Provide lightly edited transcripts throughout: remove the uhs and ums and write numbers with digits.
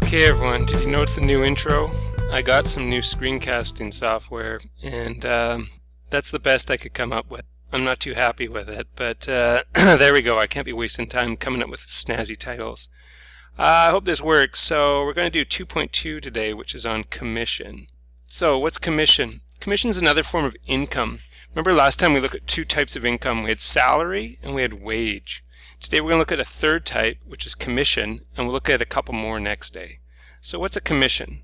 Okay everyone, did you notice the new intro? I got some new screencasting software and that's the best I could come up with. I'm not too happy with it, but there we go. I can't be wasting time coming up with snazzy titles. I hope this works. So we're going to do 2.2 today, which is on commission. So what's commission? Commission is another form of income. Remember last time we looked at two types of income. We had salary and we had wage. Today we're going to look at a third type, which is commission, and we'll look at a couple more next day. So what's a commission?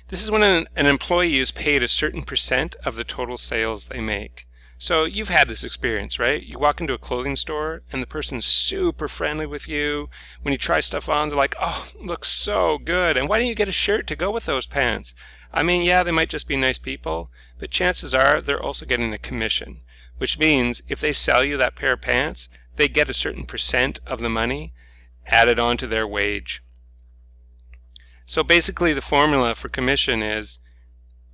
This is when an employee is paid a certain percent of the total sales they make. So you've had this experience, right? You walk into a clothing store and the person's super friendly with you. When you try stuff on, they're like, oh, looks so good. And why don't you get a shirt to go with those pants? I mean, yeah, they might just be nice people, but chances are they're also getting a commission, which means if they sell you that pair of pants, they get a certain percent of the money added on to their wage. So basically the formula for commission is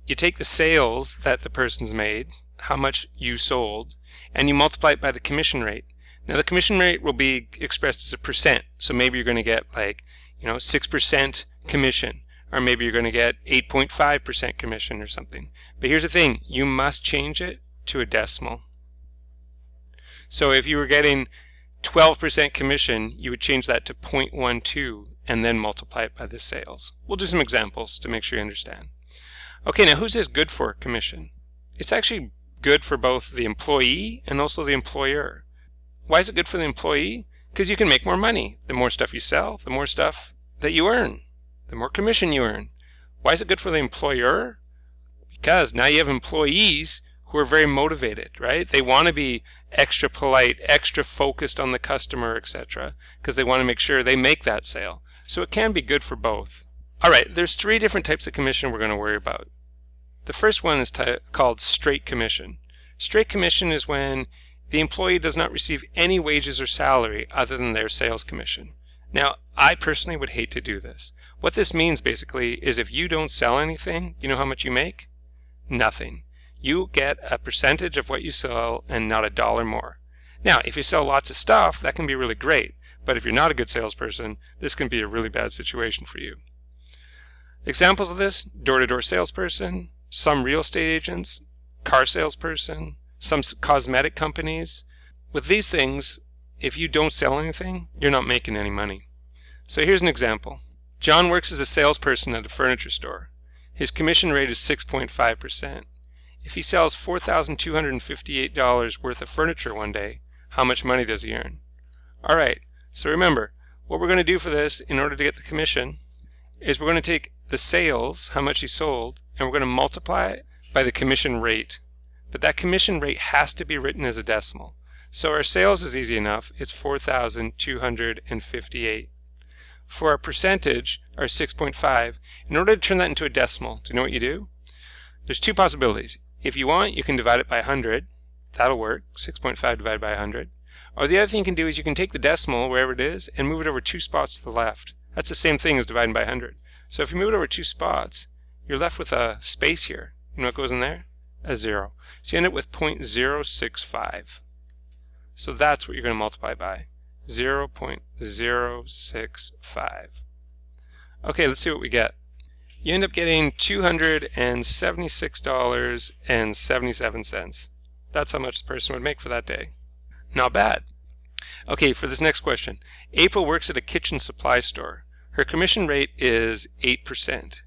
you take the sales that the person's made, how much you sold, and you multiply it by the commission rate. Now the commission rate will be expressed as a percent. So maybe you're going to get 6% commission, or maybe you're going to get 8.5% commission or something. But here's the thing, you must change it to a decimal. So if you were getting 12% commission, you would change that to 0.12 and then multiply it by the sales. We'll do some examples to make sure you understand. Okay, now who's this good for, commission? It's actually good for both the employee and also the employer. Why is it good for the employee? Because you can make more money. The more stuff you sell, the more stuff that you earn, the more commission you earn. Why is it good for the employer? Because now you have employees who are very motivated, right? They want to be extra polite, extra focused on the customer, etc., because they want to make sure they make that sale. So it can be good for both. All right, there's three different types of commission we're going to worry about. The first one is called straight commission. Straight commission is when the employee does not receive any wages or salary other than their sales commission. Now, I personally would hate to do this. What this means basically is if you don't sell anything, you know how much you make? Nothing. You get a percentage of what you sell and not a dollar more. Now, if you sell lots of stuff, that can be really great. But if you're not a good salesperson, this can be a really bad situation for you. Examples of this: door-to-door salesperson, some real estate agents, car salesperson, some cosmetic companies. With these things, if you don't sell anything, you're not making any money. So here's an example. John works as a salesperson at a furniture store. His commission rate is 6.5%. If he sells $4,258 worth of furniture one day, how much money does he earn? All right, so remember, what we're going to do for this in order to get the commission is we're going to take the sales, how much he sold, and we're going to multiply it by the commission rate. But that commission rate has to be written as a decimal. So our sales is easy enough. It's 4,258. For our percentage, our 6.5, in order to turn that into a decimal, do you know what you do? There's two possibilities. If you want, you can divide it by 100. That'll work, 6.5 divided by 100. Or the other thing you can do is you can take the decimal, wherever it is, and move it over 2 spots to the left. That's the same thing as dividing by 100. So if you move it over 2 spots, you're left with a space here. You know what goes in there? A 0. So you end up with 0.065. So that's what you're going to multiply by, 0.065. Okay, let's see what we get. You end up getting $276.77. That's how much the person would make for that day. Not bad. Okay, for this next question. April works at a kitchen supply store. Her commission rate is 8%.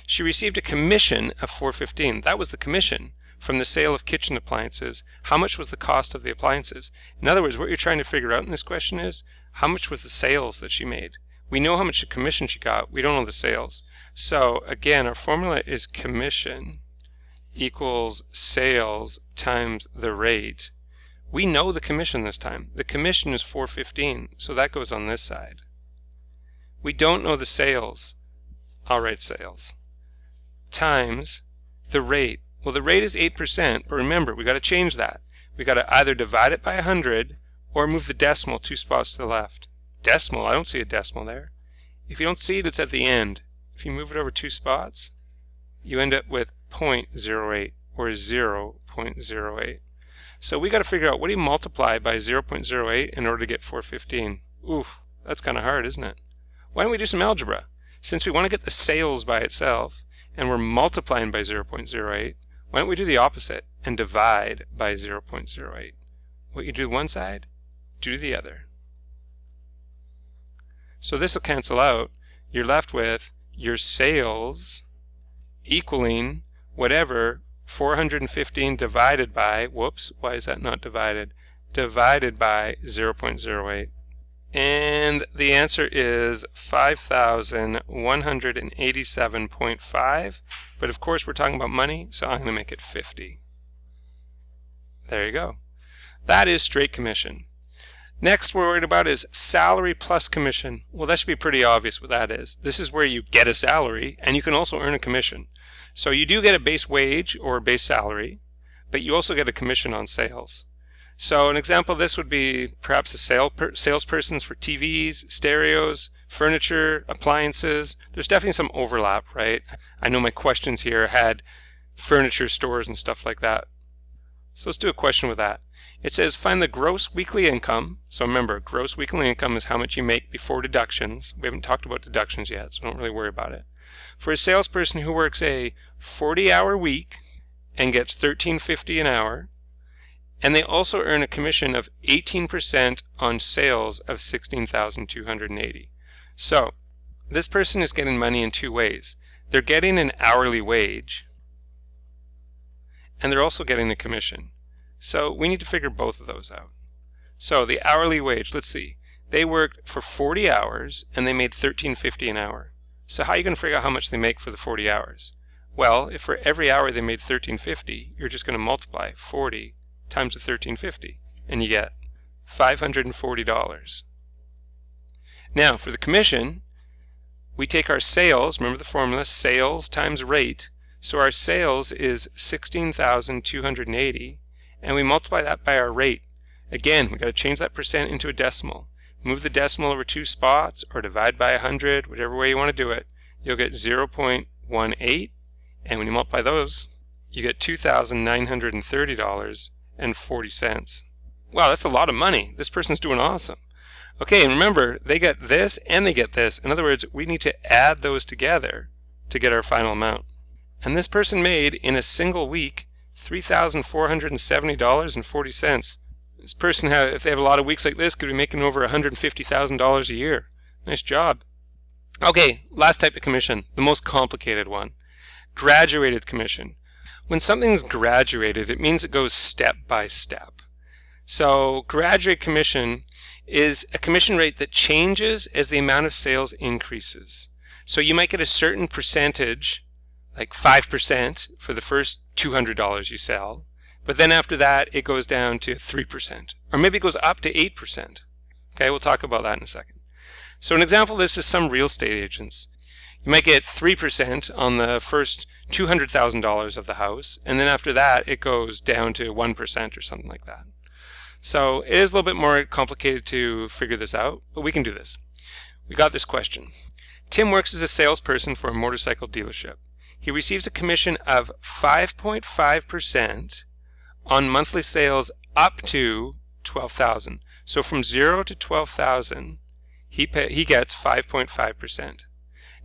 She received a commission of $4.15. That was the commission from the sale of kitchen appliances. How much was the cost of the appliances? In other words, what you're trying to figure out in this question is how much was the sales that she made? We know how much the commission she got. We don't know the sales. So again, our formula is commission equals sales times the rate. We know the commission this time. The commission is $4.15, so that goes on this side. We don't know the sales. I'll write sales times the rate. Well, the rate is 8%, but remember, we got to change that. We got to either divide it by 100 or move the decimal 2 spots to the left. Decimal, I don't see a decimal there. If you don't see it, it's at the end. If you move it over 2 spots, you end up with 0.08 or 0.08. So we got to figure out, what do you multiply by 0.08 in order to get 415? Oof, that's kind of hard, isn't it? Why don't we do some algebra? Since we want to get the sales by itself, and we're multiplying by 0.08, why don't we do the opposite and divide by 0.08? What you do one side, do the other. So this will cancel out. You're left with your sales equaling whatever 415 divided by, whoops, why is that not divided? Divided by 0.08. And the answer is 5,187.5. But of course we're talking about money, so I'm going to make it 50. There you go. That is straight commission. Next we're worried about is salary plus commission. Well, that should be pretty obvious what that is. This is where you get a salary and you can also earn a commission. So you do get a base wage or a base salary, but you also get a commission on sales. So an example of this would be perhaps a salespersons for TVs, stereos, furniture, appliances. There's definitely some overlap, right? I know my questions here had furniture stores and stuff like that. So let's do a question with that. It says find the gross weekly income. So remember, gross weekly income is how much you make before deductions. We haven't talked about deductions yet, so don't really worry about it. For a salesperson who works a 40-hour week and gets $13.50 an hour, and they also earn a commission of 18% on sales of $16,280. So this person is getting money in two ways. They're getting an hourly wage, and they're also getting a commission. So we need to figure both of those out. So the hourly wage, let's see. They worked for 40 hours and they made $13.50 an hour. So how are you going to figure out how much they make for the 40 hours? Well, if for every hour they made $13.50, you're just going to multiply 40 times the $13.50 and you get $540. Now for the commission, we take our sales, remember the formula, sales times rate. So our sales is 16,280 and we multiply that by our rate. Again, we've got to change that percent into a decimal. Move the decimal over 2 spots or divide by 100, whichever way you want to do it. You'll get 0.18, and when you multiply those, you get $2,930.40. Wow, that's a lot of money. This person's doing awesome. Okay, and remember, they get this and they get this. In other words, we need to add those together to get our final amount. And this person made, in a single week, $3,470.40. This person, if they have a lot of weeks like this, could be making over $150,000 a year. Nice job. Okay, last type of commission, the most complicated one. Graduated commission. When something's graduated, it means it goes step by step. So graduate commission is a commission rate that changes as the amount of sales increases. So you might get a certain percentage, like 5% for the first $200 you sell, but then after that it goes down to 3%, or maybe it goes up to 8%. Okay, we'll talk about that in a second. So an example of this is some real estate agents. You might get 3% on the first $200,000 of the house, and then after that it goes down to 1% or something like that. So it is a little bit more complicated to figure this out, but we can do this. We got this question. Tim works as a salesperson for a motorcycle dealership. He receives a commission of 5.5% on monthly sales up to $12,000. So from 0 to $12,000, he gets 5.5%.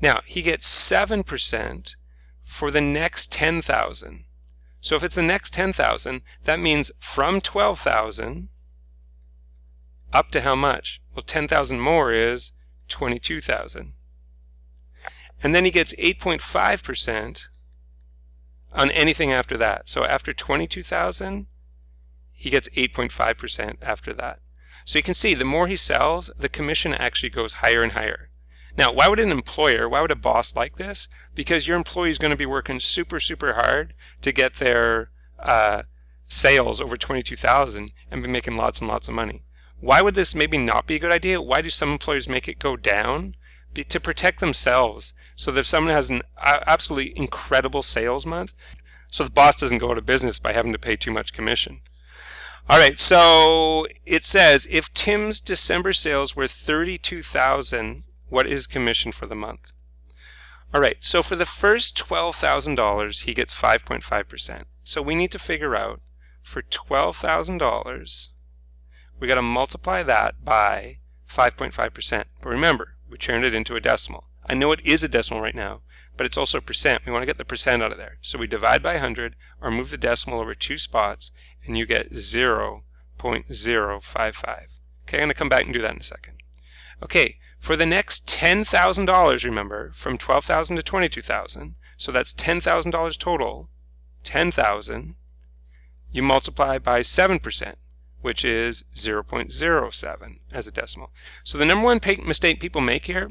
Now, he gets 7% for the next $10,000. So if it's the next $10,000, that means from $12,000 up to how much? Well, $10,000 more is $22,000. And then he gets 8.5% on anything after that. So after $22,000, he gets 8.5% after that. So you can see the more he sells, the commission actually goes higher and higher. Now, why would an employer, why would a boss like this? Because your employee is going to be working super, super hard to get their sales over $22,000 and be making lots and lots of money. Why would this maybe not be a good idea? Why do some employers make it go down? To protect themselves, so that if someone has an absolutely incredible sales month, so the boss doesn't go out of business by having to pay too much commission. Alright, so it says if Tim's December sales were $32,000, what is commission for the month? Alright, so for the first $12,000, he gets 5.5%. So we need to figure out, for $12,000, we got to multiply that by 5.5%. But remember, We turned it into a decimal. I know it is a decimal right now, but it's also a percent. We want to get the percent out of there. So we divide by 100 or move the decimal over 2 spots, and you get 0.055. Okay, I'm going to come back and do that in a second. Okay, for the next $10,000, remember, from $12,000 to $22,000, so that's $10,000 total, 10,000, you multiply by 7%, which is 0.07 as a decimal. So the number one mistake people make here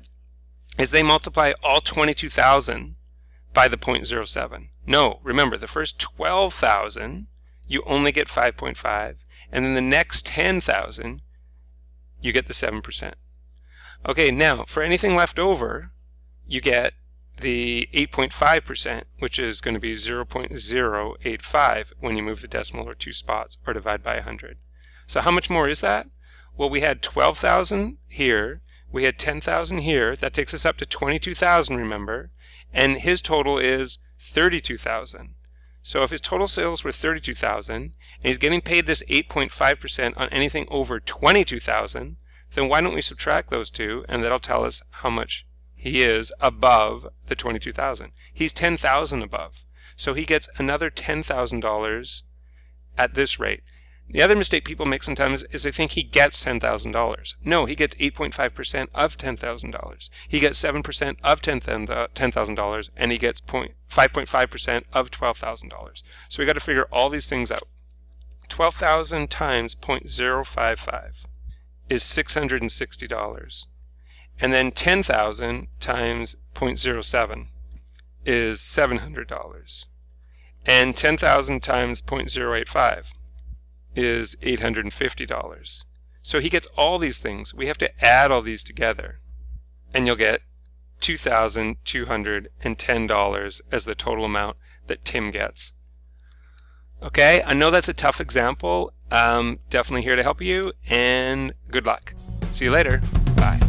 is they multiply all 22,000 by the 0.07. No, remember, the first 12,000, you only get 5.5, and then the next 10,000, you get the 7%. Okay, now, for anything left over, you get the 8.5%, which is going to be 0.085 when you move the decimal over 2 spots or divide by 100. So how much more is that? Well, we had 12,000 here, we had 10,000 here, that takes us up to 22,000, remember, and his total is 32,000. So if his total sales were 32,000, and he's getting paid this 8.5% on anything over 22,000, then why don't we subtract those two, and that'll tell us how much he is above the 22,000. He's 10,000 above. So he gets another $10,000 at this rate. The other mistake people make sometimes is they think he gets $10,000. No, he gets 8.5% of $10,000. He gets 7% of $10,000, and he gets 5.5% of $12,000. So we got to figure all these things out. 12,000 times 0.055 is $660. And then 10,000 times 0.07 is $700. And 10,000 times 0.085 is $850. So he gets all these things. We have to add all these together, and you'll get $2,210 as the total amount that Tim gets. Okay, I know that's a tough example. Definitely here to help you, and good luck. See you later. Bye.